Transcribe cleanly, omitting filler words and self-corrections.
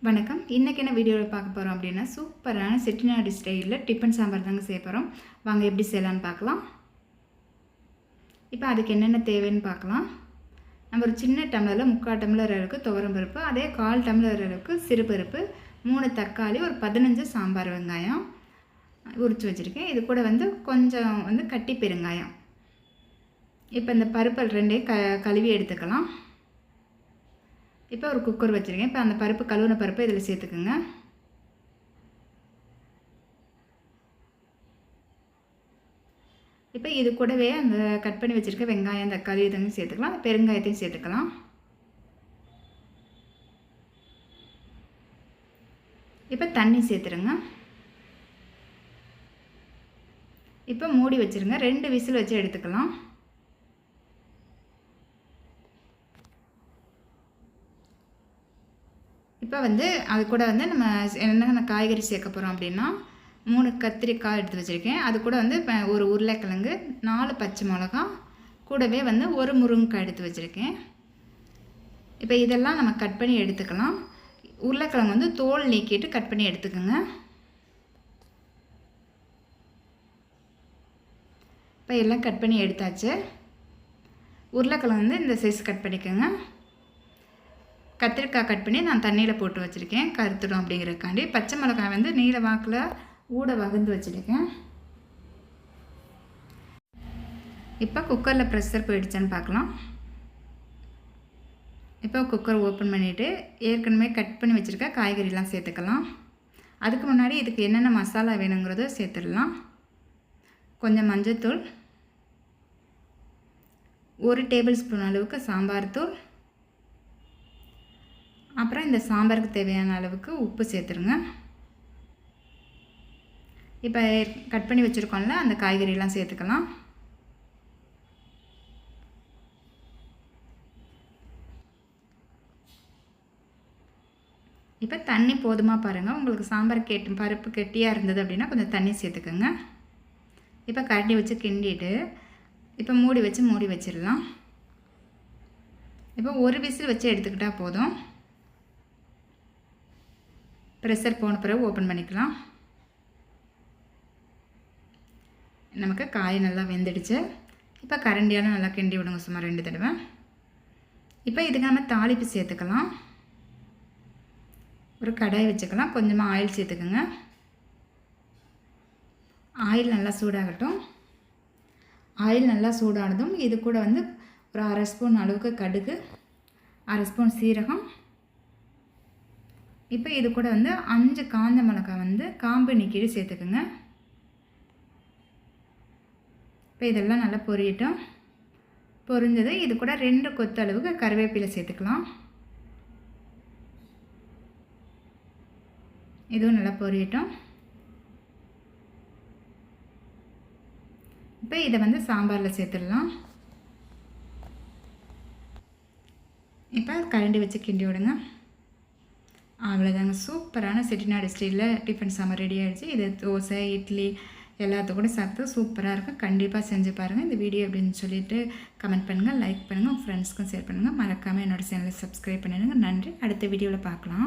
வணக்கம். இன்றைக்கி என்ன வீடியோவில் பார்க்க போகிறோம் அப்படின்னா, சூப்பரான செட்டிநாடு ஸ்டைலில் டிஃபன் சாம்பார் தாங்க செய்ய போகிறோம். வாங்க எப்படி செய்யலான்னு பார்க்கலாம். இப்போ அதுக்கு என்னென்ன தேவைன்னு பார்க்கலாம். நம்ம ஒரு சின்ன டம்ளரில் 3/4 டம்ளர் அளவுக்கு துவரம் பருப்பு, அதே 1/4 டம்ளர் அளவுக்கு சிறுபருப்பு, 3 தக்காளி, ஒரு 15 சாம்பார் வெங்காயம் உரித்து வச்சுருக்கேன். இது கூட கொஞ்சம் கட்டி பெருங்காயம். இப்போ இந்த பருப்பு ரெண்டையும் கழுவி எடுத்துக்கலாம். இப்போ ஒரு குக்கர் வச்சுருக்கேன். இப்போ அந்த பருப்பு கழுவுன பருப்பை இதில் சேர்த்துக்குங்க. இப்போ இது கூடவே அந்த கட் பண்ணி வச்சுருக்க வெங்காயம், தக்காளி இதெல்லாம் சேர்த்துக்கலாம். அந்த பெருங்காயத்தையும் சேர்த்துக்கலாம். இப்போ தண்ணி சேர்த்துருங்க. இப்போ மூடி வச்சுருங்க. 2 விசில் வச்சு எடுத்துக்கலாம். இப்போ அது கூட நம்ம என்னென்ன காய்கறி சேர்க்க போகிறோம் அப்படின்னா, 3 கத்திரிக்காய் எடுத்து வச்சுருக்கேன். அது கூட ஒரு உருளைக்கிழங்கு, 4 பச்சை மிளகா, கூடவே 1 முருங்கைக்காய் எடுத்து வச்சுருக்கேன். இப்போ இதெல்லாம் நம்ம கட் பண்ணி எடுத்துக்கலாம். உருளைக்கிழங்கு தோல் நீக்கிட்டு கட் பண்ணி எடுத்துக்கோங்க. இப்போ எல்லாம் கட் பண்ணி எடுத்தாச்சு. உருளைக்கிழங்கு இந்த சைஸ் கட் பண்ணிக்கோங்க. கத்திரிக்காய் கட் பண்ணி நான் தண்ணியில் போட்டு வச்சுருக்கேன், கருத்துடும் அப்படிங்கிறதுக்காண்டி. பச்சை மிளகாய் நீல வாக்கில் ஊட வகுந்து வச்சுருக்கேன். இப்போ குக்கரில் ப்ரெஷர் போயிடுச்சான்னு பார்க்கலாம். இப்போ குக்கர் ஓப்பன் பண்ணிவிட்டு ஏற்கனவே கட் பண்ணி வச்சுருக்க காய்கறிலாம் சேர்த்துக்கலாம். அதுக்கு முன்னாடி இதுக்கு என்னென்ன மசாலா வேணுங்கிறத சேர்த்துடலாம். கொஞ்சம் மஞ்சள்தூள், 1 டேபிள் ஸ்பூன் அளவுக்கு சாம்பார் தூள், அப்புறம் இந்த சாம்பாருக்கு தேவையான அளவுக்கு உப்பு சேர்த்துருங்க. இப்போ கட் பண்ணி வச்சுருக்கோம்ல, அந்த காய்கறியெல்லாம் சேர்த்துக்கலாம். இப்போ தண்ணி போதுமாக பாருங்கள். உங்களுக்கு சாம்பார் பருப்பு கெட்டியாக இருந்தது அப்படின்னா கொஞ்சம் தண்ணி சேர்த்துக்கோங்க. இப்போ கரண்டி வச்சு கிண்டிட்டு இப்போ மூடி வச்சிடலாம். இப்போ 1 விசில் வச்சு எடுத்துக்கிட்டால் போதும். ப்ரெஷர் போன பிறகு ஓப்பன் பண்ணிக்கலாம். நமக்கு காய் நல்லா வெந்துடுச்சு. இப்போ கரண்டியால் நல்லா கிண்டி விடுங்க, சும்மா 2 தடவை. இப்போ இதுக்கு நம்ம தாளிப்பு சேர்த்துக்கலாம். ஒரு கடாய் வச்சுக்கலாம். கொஞ்சமாக ஆயில் சேர்த்துக்கோங்க. ஆயில் நல்லா சூடாகட்டும். ஆயில் நல்லா சூடானதும் இது கூட ஒரு 1/2 ஸ்பூன் அளவுக்கு கடுகு, 1/2 ஸ்பூன் சீரகம், இப்போ இது கூட 5 காஞ்ச மிளகாய் காம்பு நீக்கிட்டு சேர்த்துக்குங்க. இப்போ இதெல்லாம் நல்லா பொரியட்டும். பொரிஞ்சது இது கூட 2 கொத்து அளவுக்கு கருவேப்பிலை சேர்த்துக்கலாம். இதுவும் நல்லா பொரியட்டும். இப்போ இதை சாம்பாரில் சேர்த்துடலாம். இப்போ கரண்டி வச்சு கிண்டி விடுங்க. அவ்வளோதாங்க, சூப்பரான செட்டிநாடு ஸ்டைலில் டிஃபன் சாம்பார் ரெடி ஆகிடுச்சு. இது தோசை, இட்லி எல்லாத்துக்கூட சாப்பிட்டு சூப்பராக இருக்கும். கண்டிப்பாக செஞ்சு பாருங்கள். இந்த வீடியோ அப்படின்னு சொல்லிவிட்டு கமெண்ட் பண்ணுங்கள், லைக் பண்ணுங்கள், உங்கள் ஃப்ரெண்ட்ஸ்க்கும் ஷேர் பண்ணுங்கள். மறக்காமல் என்னோடய சேனலை சப்ஸ்கிரைப் பண்ணிடுங்க. நன்றி. அடுத்த வீடியோவில் பார்க்கலாம்.